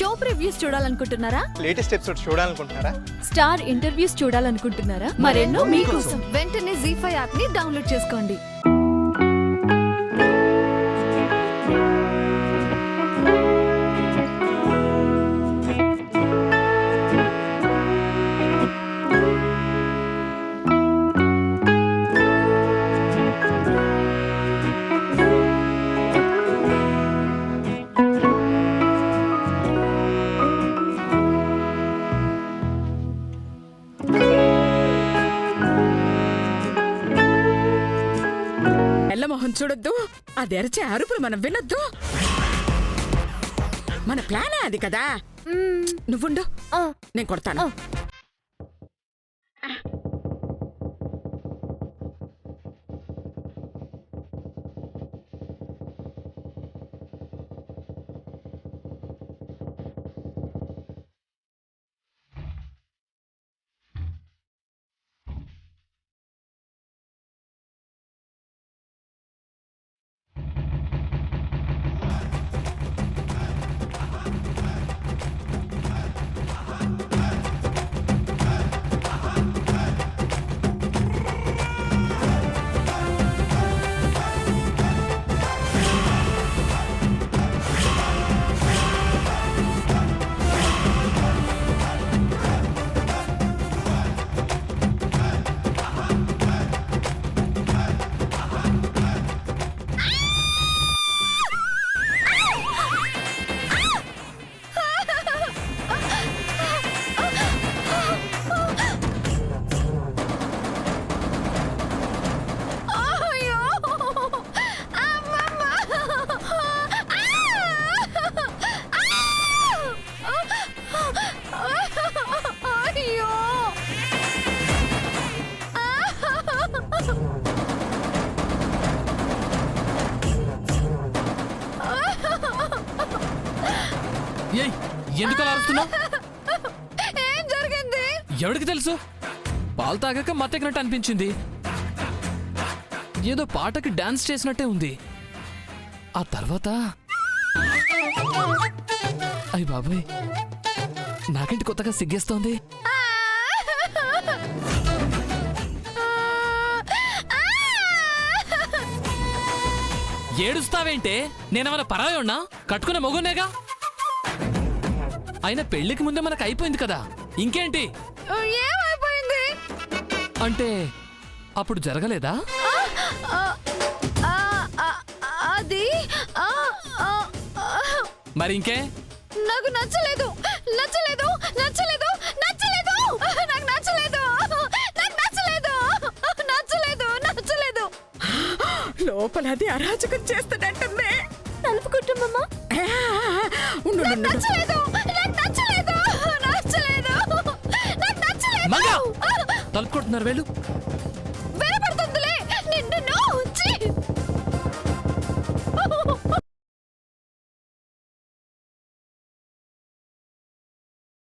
Show previews చూడాలనుకుంటున్నారా? Latest episode చూడాలనుకుంటున్నారా? Star interviews చూడాలనుకుంటున్నారా? మరెన్నో మీకోసం వెంటనే ZEE5 యాప్ ని డౌన్లోడ్ చేసుకోండి. మొహం చూడొద్దు, అది అరిచే అరుపులు మనం వినొద్దు. మన ప్లాన్ అది కదా. నువ్వుండు, నేను కొడతాను. ఎందుకు అలా అరుస్తున్నావు? ఏం జరిగింది? ఎవరికి తెలుసు? పాలు తాగాక మత్తెక్కినట్టు అనిపించింది. ఏదో పాటకి డాన్స్ చేసినట్టే ఉంది. ఆ తర్వాత అయ్య బాబాయ్, నాకేంటి కొత్తగా సిగ్గేస్తోంది. ఏడుస్తావేంటే? నేనేమన్నా పరాయోన్నా? కట్టుకునే మొగునేగా. అయినా పెళ్లికి ముందే మనకు అయిపోయింది కదా, ఇంకేంటి? ఏమైపోయింది అంటే అప్పుడు జరగలేదా? అది మరి ఇంకే? నాకు నచ్చలేదు నచ్చలేదు నచ్చలేదు నచ్చలేదు నాకు నచ్చలేదు నాకు నచ్చలేదు నచ్చలేదు నచ్చలేదు. లోపల అది అరాచకం చేస్తాడంటే తలుపు కుటుంబమ్మా. నచ్చలేదు నాకు నచ్చలేదు నచ్చలేదు నాకు నచ్చలేదు. తలుపు కొట్టున్నారు వెళ్ళు.